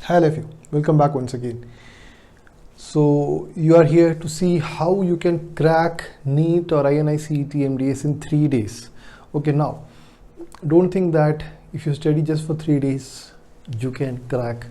Hi all of you, welcome back once again. So you are here to see how you can crack NEET or INI-CET MDS in 3 days. Okay, now don't think that if you study just for 3 days you can crack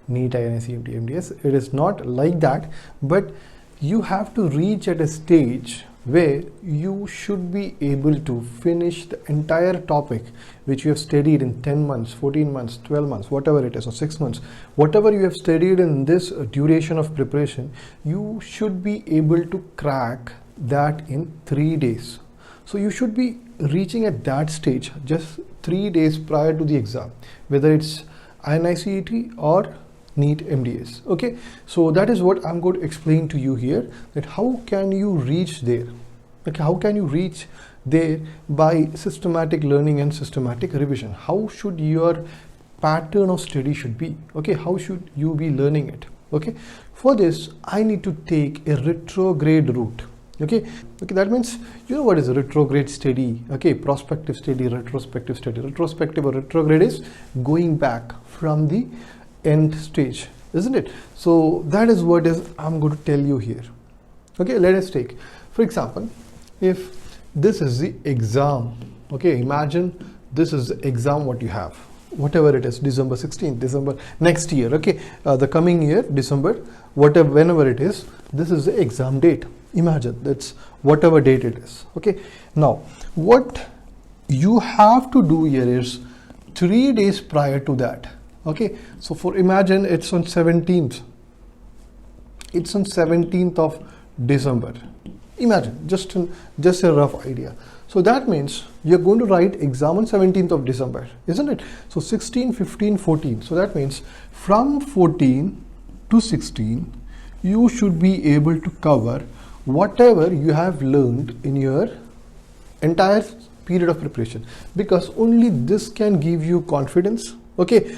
NEET, INI-CET MDS. It is not like that, but you have to reach at a stage where you should be able to finish the entire topic which you have studied in 10 months, 14 months, 12 months, whatever it is, or 6 months, whatever you have studied in this duration of preparation, you should be able to crack that in 3 days. So you should be reaching at that stage just 3 days prior to the exam, whether it's INI-CET or NEET MDS. Okay, so that is what I'm going to explain to you here, that how can you reach there. Okay, how can you reach there by systematic learning and systematic revision? How should your pattern of study should be? Okay, how should you be learning it? Okay, for this I need to take a retrograde route. Okay, that means you know what is a retrograde study. Okay, prospective study, retrospective study. Retrospective or retrograde is going back from the end stage, isn't it? So that is what is I'm going to tell you here. Okay, let us take, for example, if this is the exam. Okay, imagine this is the exam what you have, whatever it is, December 16th, December next year. Okay, the coming year, December, whatever, whenever it is, this is the exam date. Imagine that's whatever date it is. Okay, now what you have to do here is 3 days prior to that. Okay, so for imagine it's on 17th. It's on 17th of December. Imagine just a rough idea. So that means you're going to write exam on 17th of December, isn't it? So 16, 15, 14. So that means from 14 to 16, you should be able to cover whatever you have learned in your entire period of preparation, because only this can give you confidence. Okay,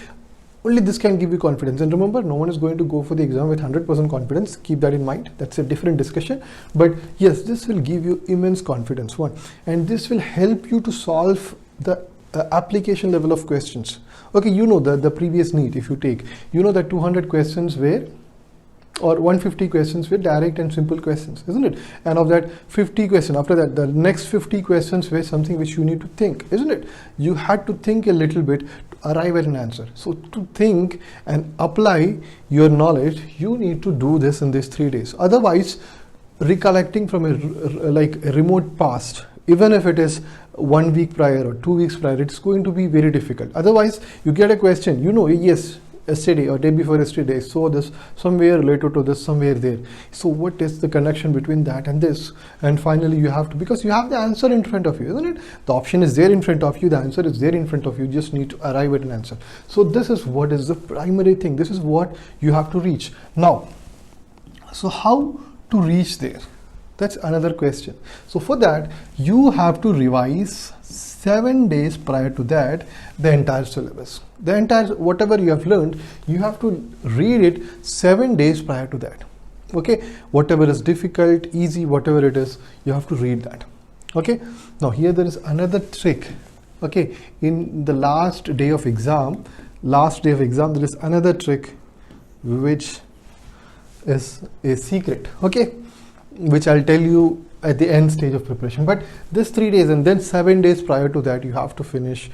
only this can give you confidence. And remember, no one is going to go for the exam with 100% confidence. Keep that in mind. That's a different discussion. But yes, this will give you immense confidence, one. And this will help you to solve the application level of questions. Okay, you know the previous NEET, if you take, you know that 200 questions were, or 150 questions were direct and simple questions, isn't it? And of that 50 questions, after that, the next 50 questions were something which you need to think, isn't it? You had to think a little bit to arrive at an answer. So to think and apply your knowledge, you need to do this in these 3 days. Otherwise, recollecting from a remote past, even if it is 1 week prior or 2 weeks prior, it's going to be very difficult. Otherwise, you get a question, you know, yes, yesterday or day before yesterday, so this somewhere related to this, somewhere there. So what is the connection between that and this? And finally you have to, because you have the answer in front of you, isn't it? The option is there in front of you, the answer is there in front of you, you just need to arrive at an answer. So this is what is the primary thing. This is what you have to reach. Now, so how to reach there? That's another question. So for that, you have to revise 7 days prior to that the entire syllabus. The entire, whatever you have learned, you have to read it 7 days prior to that. Okay, whatever is difficult, easy, whatever it is, you have to read that. Okay, now here there is another trick. Okay, in the last day of exam, there is another trick which is a secret. Okay, which I'll tell you at the end stage of preparation. But this 3 days and then 7 days prior to that, you have to finish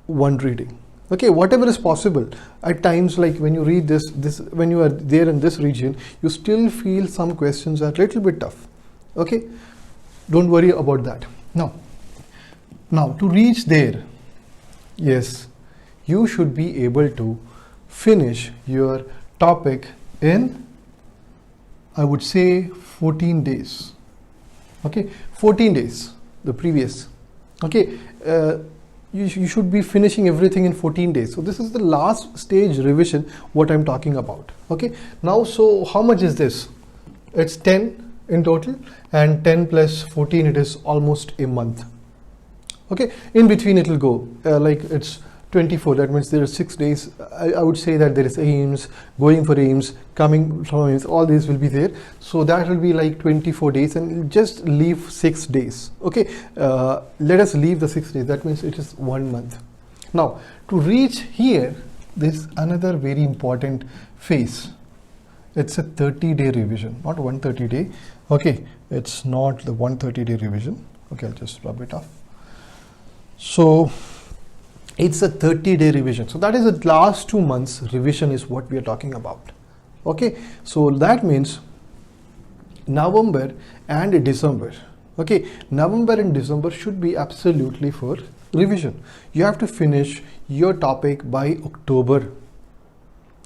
one reading. Okay, whatever is possible. At times, like when you read this when you are there in this region, you still feel some questions are a little bit tough. Okay, don't worry about that. Now to reach there, yes, you should be able to finish your topic in, I would say, 14 days. Okay, 14 days, the previous. Okay, you should be finishing everything in 14 days. So this is the last stage revision what I'm talking about. Okay, now so how much is this? It's 10 in total, and 10 plus 14, it is almost a month. Okay, in between it will go like it's 24. That means there are 6 days. I would say that there is AIIMS, going for AIIMS, coming from AIIMS, all these will be there. So that will be like 24 days, and just leave 6 days. Okay, let us leave the 6 days. That means it is 1 month. Now to reach here, there's another very important phase. It's a 30-day revision, not 130-day. Okay, it's not the 130-day revision. Okay, I'll just rub it off. So it's a 30-day revision. So that is the last 2 months revision is what we are talking about. Okay, so that means November and December. Okay, November and December should be absolutely for revision. You have to finish your topic by October.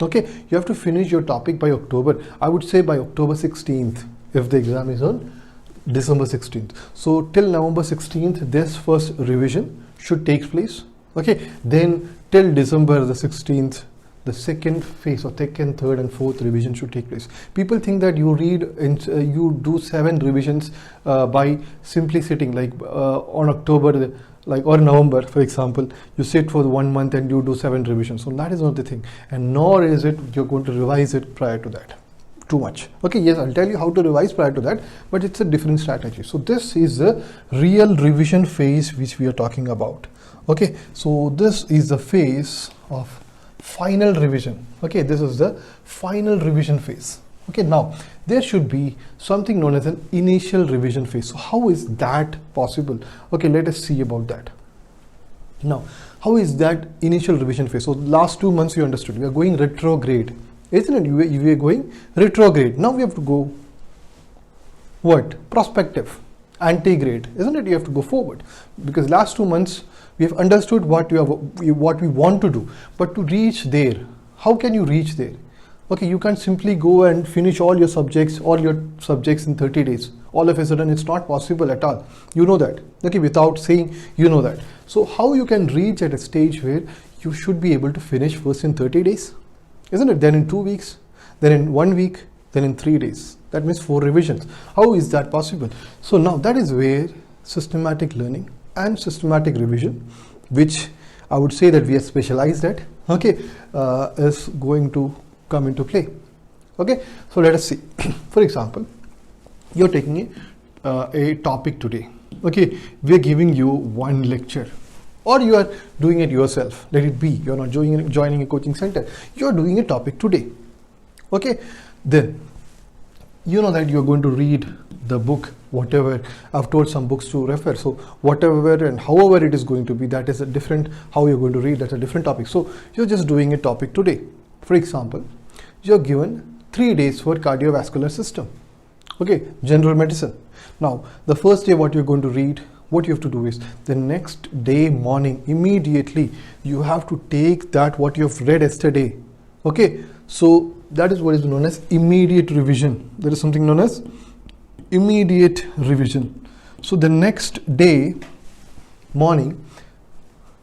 Okay, you have to finish your topic by October. I would say by October 16th if the exam is on December 16th. So till November 16th, this first revision should take place. Okay, then till December the 16th, the second phase or second, third and fourth revision should take place. People think that you read and you do 7 revisions by simply sitting like on October or November, for example, you sit for 1 month and you do 7 revisions. So that is not the thing, and nor is it you're going to revise it prior to that too much. Okay, yes, I'll tell you how to revise prior to that, but it's a different strategy. So this is the real revision phase which we are talking about. Okay, so this is the phase of final revision. Okay, this is the final revision phase. Okay, now there should be something known as an initial revision phase. So how is that possible? Okay, let us see about that. Now, how is that initial revision phase? So last 2 months you understood we are going retrograde, isn't it? You are going retrograde. Now we have to go what? Prospective, antegrade, isn't it? You have to go forward, because last 2 months we have understood what we want to do, but to reach there, how can you reach there? Okay, you can't simply go and finish all your subjects in 30 days. All of a sudden, it's not possible at all. You know that. Okay, without saying, you know that. So how you can reach at a stage where you should be able to finish first in 30 days, isn't it? Then in 2 weeks, then in 1 week, then in 3 days. That means 4 revisions. How is that possible? So now that is where systematic learning and systematic revision, which I would say that we are specialized at, okay, is going to come into play. Okay, so let us see. For example, you're taking a topic today. Okay, we're giving you 1 lecture, or you are doing it yourself. Let it be. You're not joining a coaching center. You're doing a topic today. Okay, then you know that you're going to read the book, whatever. I've told some books to refer. So whatever and however it is going to be, that is a different, how you're going to read, that's a different topic. So you're just doing a topic today. For example, you're given 3 days for cardiovascular system. Okay, general medicine. Now, the first day what you're going to read, what you have to do is the next day morning, immediately, you have to take that what you have read yesterday. Okay, so that is what is known as immediate revision. There is something known as immediate revision. So the next day morning,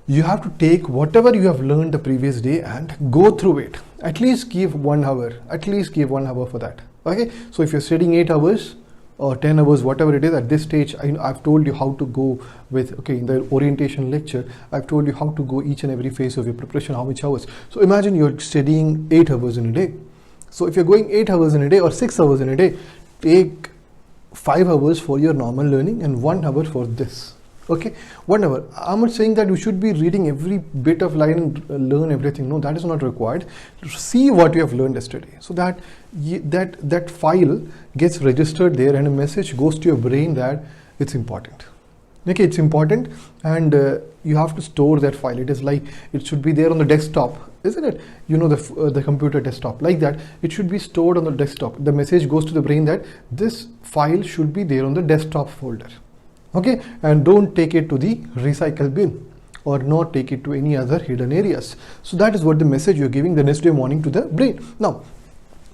you have to take whatever you have learned the previous day and go through it. At least give 1 hour. At least give 1 hour for that. Okay. So if you're studying 8 hours or 10 hours, whatever it is, at this stage, I've told you how to go with, okay, in the orientation lecture, I've told you how to go each and every phase of your preparation, how much hours. So imagine you're studying 8 hours in a day. So if you're going 8 hours in a day or 6 hours in a day, take 5 hours for your normal learning and 1 hour for this. Okay, 1 hour. I'm not saying that you should be reading every bit of line and learn everything. No, that is not required. See what you have learned yesterday, so that that file gets registered there and a message goes to your brain that it's important. Okay, it's important, and you have to store that file. It is like it should be there on the desktop, isn't it? You know, the computer desktop, like that. It should be stored on the desktop. The message goes to the brain that this file should be there on the desktop folder. Okay, and don't take it to the recycle bin or not take it to any other hidden areas. So that is what the message you're giving the next day morning to the brain. Now,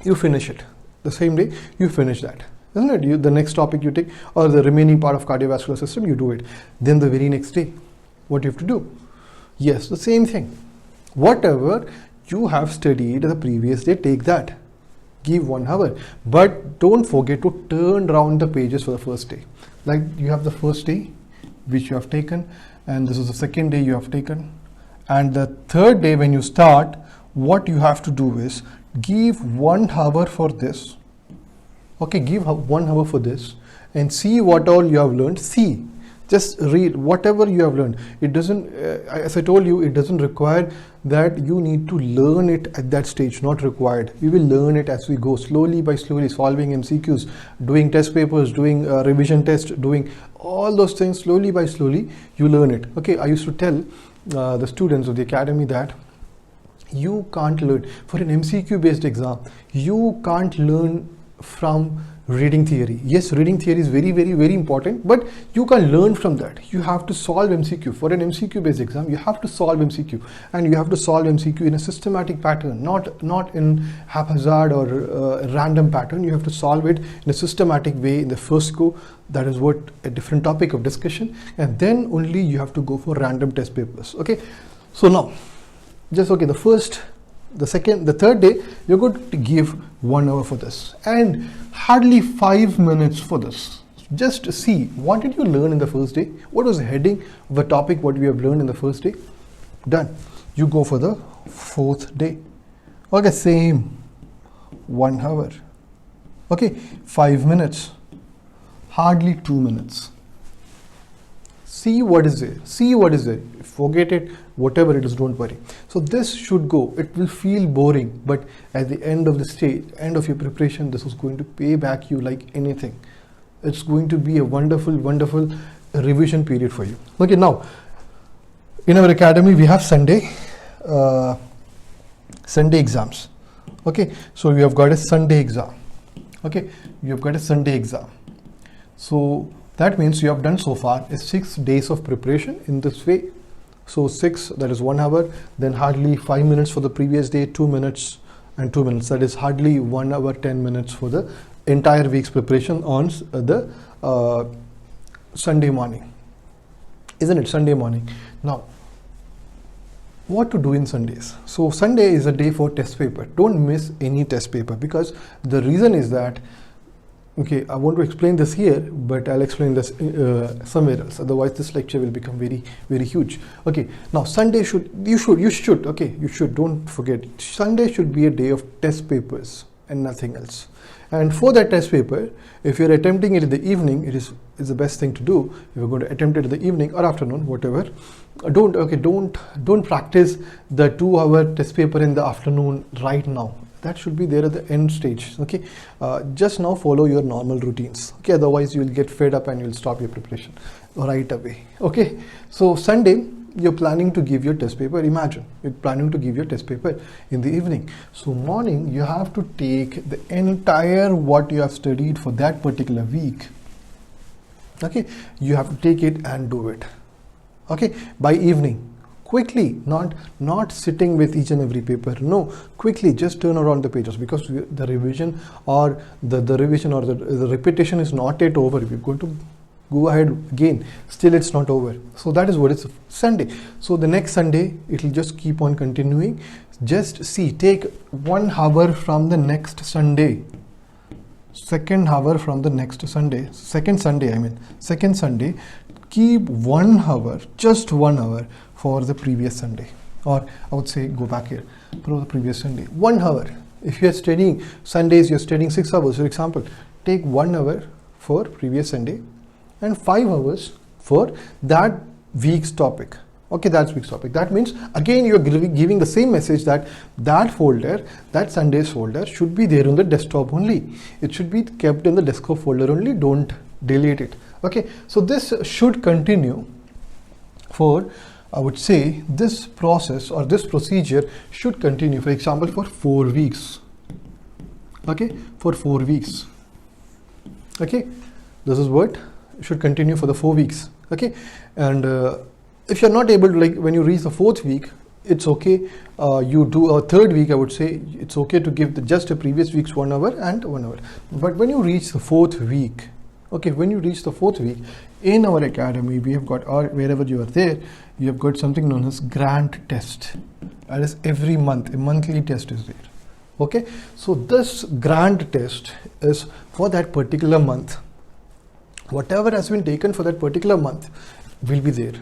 you finish it. The same day, you finish that. Isn't it? The next topic you take, or the remaining part of cardiovascular system, you do it. Then the very next day, what you have to do? Yes, the same thing. Whatever you have studied the previous day, take that. Give 1 hour. But don't forget to turn around the pages for the first day. Like you have the first day, which you have taken, and this is the second day you have taken. And the third day when you start, what you have to do is give 1 hour for this. Okay, give 1 hour for this and see what all you have learned. See Just read whatever you have learned. It doesn't, as I told you, it doesn't require that you need to learn it at that stage, not required. We will learn it as we go, slowly by slowly, solving MCQs, doing test papers, doing revision test, doing all those things slowly by slowly, you learn it. Okay, I used to tell the students of the academy that you can't learn for an MCQ based exam. You can't learn from reading theory. Yes, reading theory is very, very, very important, but you can learn from that. You have to solve MCQ. For an MCQ based exam, you have to solve MCQ, and you have to solve MCQ in a systematic pattern, not in haphazard or random pattern. You have to solve it in a systematic way in the first go. That is what a different topic of discussion, and then only you have to go for random test papers. Okay, so now just okay, the first, the second, the third day, you're going to give 1 hour for this and hardly 5 minutes for this. Just see, what did you learn in the first day? What was the heading of the topic, what we have learned in the first day? Done. You go for the fourth day. Okay, same, 1 hour. Okay, 5 minutes, hardly 2 minutes. See what is there, see what is there. Forget it, whatever it is, don't worry. So this should go, it will feel boring, but at the end of the stage, end of your preparation, this is going to pay back you like anything. It's going to be a wonderful, wonderful revision period for you. Okay, now in our academy we have Sunday exams. Okay, so we have got a Sunday exam. Okay, you have got a Sunday exam. So that means you have done so far is 6 days of preparation in this way. So 6, that is 1 hour, then hardly 5 minutes for the previous day, 2 minutes and 2 minutes. That is hardly 1 hour, 10 minutes for the entire week's preparation on the Sunday morning. Isn't it, Sunday morning? Now, what to do in Sundays? So Sunday is a day for test paper. Don't miss any test paper, because the reason is that, okay, I want to explain this here, but I'll explain this somewhere else. Otherwise, this lecture will become very, very huge. Okay, now Sunday you should, don't forget, Sunday should be a day of test papers and nothing else. And for that test paper, if you're attempting it in the evening, it is the best thing to do. If you're going to attempt it in the evening or afternoon, whatever, don't practice the 2-hour test paper in the afternoon right now. That should be there at the end stage. Okay, just now follow your normal routines. Okay, otherwise you will get fed up and you will stop your preparation right away. Okay, so Sunday you're planning to give your test paper. Imagine you're planning to give your test paper in the evening. So morning you have to take the entire what you have studied for that particular week. Okay, you have to take it and do it. Okay, by evening. Quickly, not sitting with each and every paper. No, quickly just turn around the pages, because the revision or the repetition is not yet over. We're going to go ahead again. Still, it's not over. So that is what it's Sunday. So the next Sunday, it will just keep on continuing. Just see, take 1 hour from the next Sunday. Second hour from the next Sunday. Second Sunday, keep 1 hour, just 1 hour for the previous Sunday, or I would say go back here for the previous Sunday. 1 hour. If you are studying Sundays, you're studying 6 hours. For example, take 1 hour for previous Sunday and 5 hours for that week's topic. Okay, that's week's topic. That means again you're giving the same message that folder, that Sunday's folder should be there on the desktop only. It should be kept in the desktop folder only. Don't delete it. Okay, so this should continue for, I would say, this process or this procedure should continue, for example, for 4 weeks. Okay, for 4 weeks. Okay, this is what should continue for the 4 weeks. Okay, and if you're not able to, like, when you reach the 4th week, it's okay. You do a 3rd week, I would say it's okay to give just a previous week's 1 hour and 1 hour. But when you reach the 4th week, okay, when you reach the 4th week, in our academy, we have got, or wherever you are there, you have got something known as grant test. That is every month, a monthly test is there. Okay, so this grant test is for that particular month. Whatever has been taken for that particular month will be there.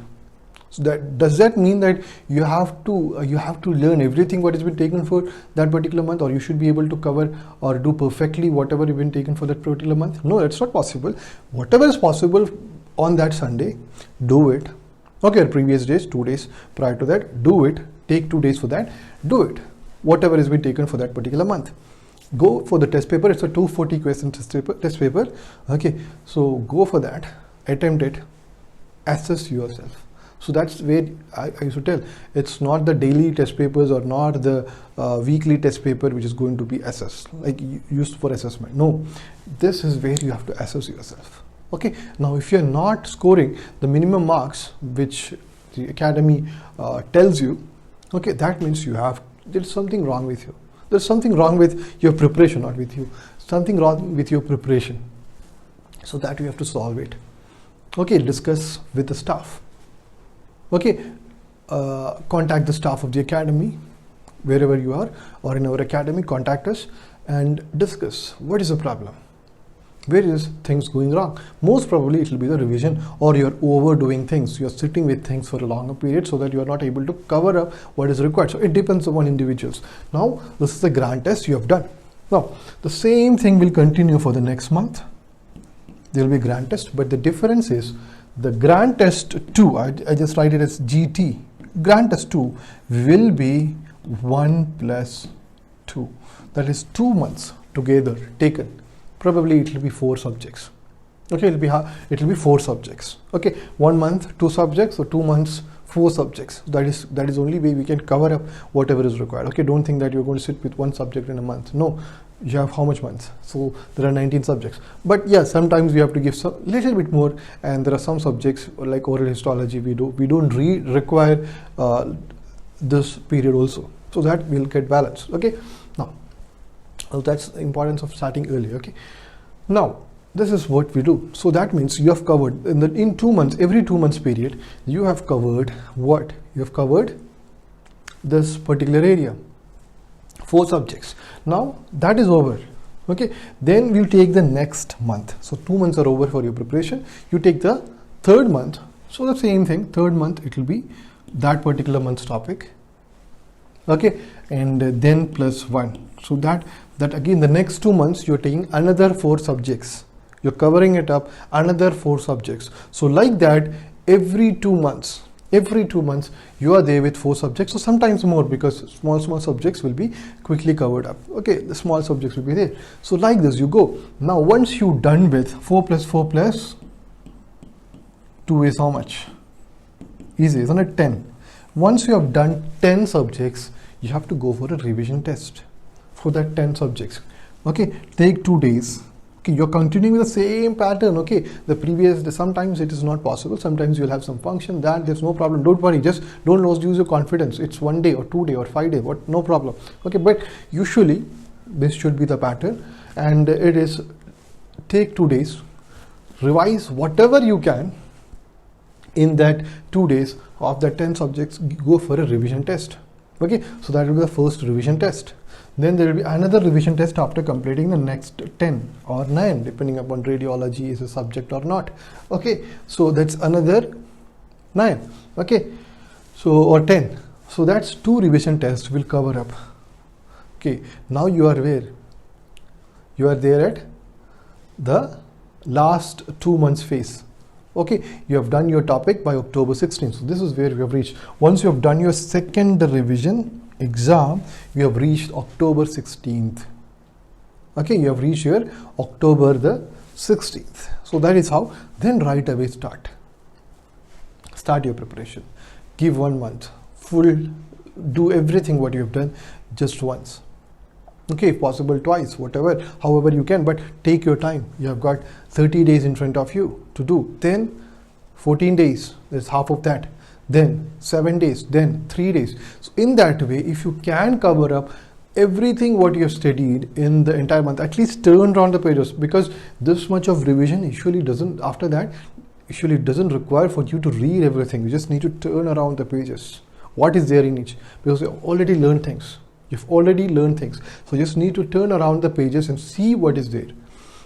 So does that mean that you have to learn everything what has been taken for that particular month, or you should be able to cover or do perfectly whatever you've been taken for that particular month? No, it's not possible. Whatever is possible, on that Sunday, do it. Okay, previous days, 2 days prior to that, do it. Take 2 days for that, do it. Whatever has been taken for that particular month. Go for the test paper. It's a 240 question test paper. Okay, so go for that, attempt it, assess yourself. So that's where I used to tell, it's not the daily test papers or not the weekly test paper which is going to be assessed, like used for assessment. No, this is where you have to assess yourself. Okay, now if you're not scoring the minimum marks which the academy tells you, okay, that means there's something wrong with you. There's something wrong with your preparation, not with you. Something wrong with your preparation. So that you have to solve it. Okay, discuss with the staff. Okay, contact the staff of the academy, wherever you are, or in our academy, contact us and discuss what is the problem. Where is things going wrong? Most probably it will be the revision, or you're overdoing things. You're sitting with things for a longer period so that you are not able to cover up what is required. So it depends upon individuals. Now, this is the grand test you have done. Now, the same thing will continue for the next month. There will be grand test, but the difference is the grand test 2, I just write it as GT. Grand test 2 will be 1 plus 2. That is 2 months together taken. Probably it will be 4 subjects. Okay, it will be 4 subjects. Okay, 1 month 2 subjects, or 2 months 4 subjects. That is only way we can cover up whatever is required. Okay, don't think that you're going to sit with 1 subject in a month. No, you have how much months? So there are 19 subjects. But yeah, sometimes we have to give some little bit more, and there are some subjects like oral histology we don't require this period also. So that will get balanced. Okay, now. So that's the importance of starting early. Okay, now this is what we do. So that means you have covered in 2 months, every 2 months period, you have covered what? You have covered this particular area, 4 subjects. Now that is over. Okay, then you take the next month. So 2 months are over for your preparation. You take the 3rd month. So the same thing, 3rd month it will be that particular month's topic. Okay, and then plus 1. So that again, the next 2 months you're taking another 4 subjects. You're covering it up, another 4 subjects. So like that, every 2 months you are there with 4 subjects, so sometimes more, because small subjects will be quickly covered up. Okay, the small subjects will be there. So like this you go. Now once you're done with 4 plus 4 plus 2 is how much? Easy, isn't it? 10. Once you have done 10 subjects, you have to go for a revision test for that 10 subjects. Okay, take 2 days. Okay, you're continuing with the same pattern. Okay, the previous, sometimes it is not possible. Sometimes you'll have some function, that there's no problem. Don't worry, just don't lose your confidence. It's 1 day or 2 day or 5 day, no problem. Okay, but usually this should be the pattern, and it is take 2 days, revise whatever you can in that 2 days. Of the 10 subjects, go for a revision test. Okay, so that will be the first revision test. Then there will be another revision test after completing the next 10 or 9, depending upon radiology is a subject or not. Okay, so that's another 9. Okay, so or 10. So that's 2 revision tests will cover up. Okay, now you are where? You are there at the last 2 months phase. Okay, you have done your topic by October 16th. So this is where we have reached. Once you have done your second revision exam, you have reached October 16th. Okay, you have reached your October the 16th. So that is how. Then right away start your preparation. Give 1 month full, do everything what you have done just once. Okay, if possible twice, whatever, however you can, but take your time. You have got 30 days in front of you to do. Then 14 days, there's half of that. Then 7 days, then 3 days. So in that way, if you can cover up everything what you have studied in the entire month, at least turn around the pages, because this much of revision usually doesn't, after that, usually it doesn't require for you to read everything. You just need to turn around the pages. What is there in each? Because you already learned things. You've already learned things. So you just need to turn around the pages and see what is there.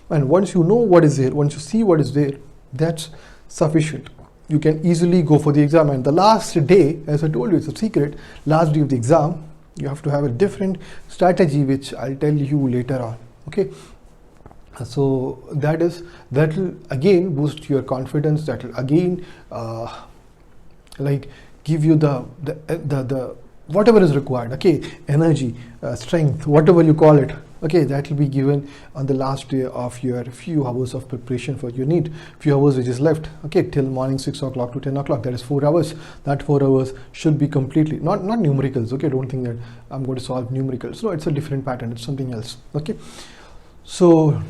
And once you know what is there, once you see what is there, that's sufficient. You can easily go for the exam. And the last day, as I told you, it's a secret, last day of the exam, you have to have a different strategy, which I'll tell you later on. Okay. So that will again boost your confidence, that will again like give you the whatever is required, okay, energy, strength, whatever you call it, okay, that will be given on the last day of your few hours of preparation for your NEET, few hours which is left, okay, till morning 6 o'clock to 10 o'clock. That is 4 hours. That 4 hours should be completely not numericals, okay, don't think that I'm going to solve numericals. No, it's a different pattern, it's something else, okay. So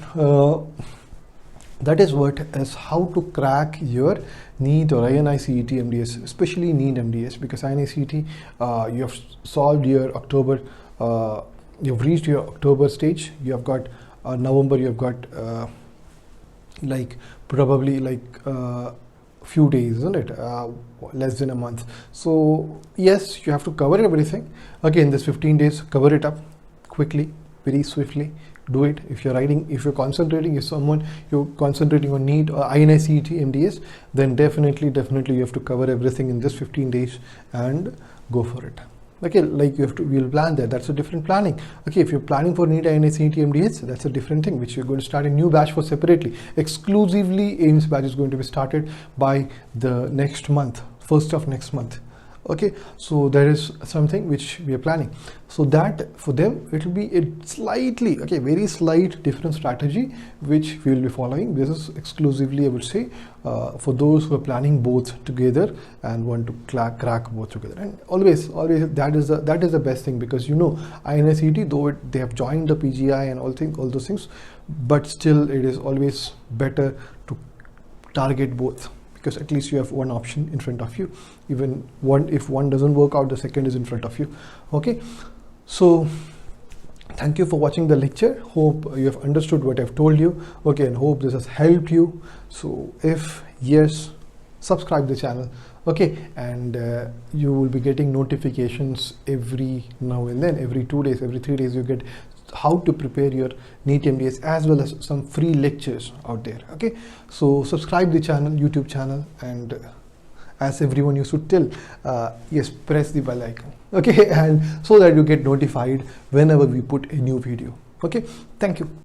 that is what is how to crack your NEET or INI CET MDS, especially NEET MDS, because INI CET you have solved your October, you've reached your October stage, you have got November, you have got like probably like few days, isn't it, less than a month. So yes, you have to cover everything, okay, in this 15 days. Cover it up quickly, very swiftly. Do it. If you're writing, if you're concentrating, if you're concentrating on NEET or INI CET MDS, then definitely you have to cover everything in this 15 days and go for it. Okay, like you have to, we'll plan that. That's a different planning. Okay, if you're planning for NEET, INI CET MDS, that's a different thing, which you're going to start a new batch for separately. Exclusively AIIMS batch is going to be started by the next month, 1st of next month. Okay, so there is something which we are planning, so that for them it will be a slightly, okay, very slight different strategy which we will be following. This is exclusively, I would say, for those who are planning both together and want to crack both together. And always that is the best thing, because you know INI CET, though they have joined the PGI and all those things, but still it is always better to target both, because at least you have one option in front of you. Even if one doesn't work out, the second is in front of you. Okay, so thank you for watching the lecture. Hope you have understood what I've told you, okay, and hope this has helped you. So if yes, subscribe the channel, okay, and you will be getting notifications every now and then, every 2 days, every 3 days you get how to prepare your NEET MDS, as well as some free lectures out there. Okay, so subscribe the channel, YouTube channel, and as everyone used to tell, yes, press the bell icon, okay, and so that you get notified whenever we put a new video. Okay, thank you.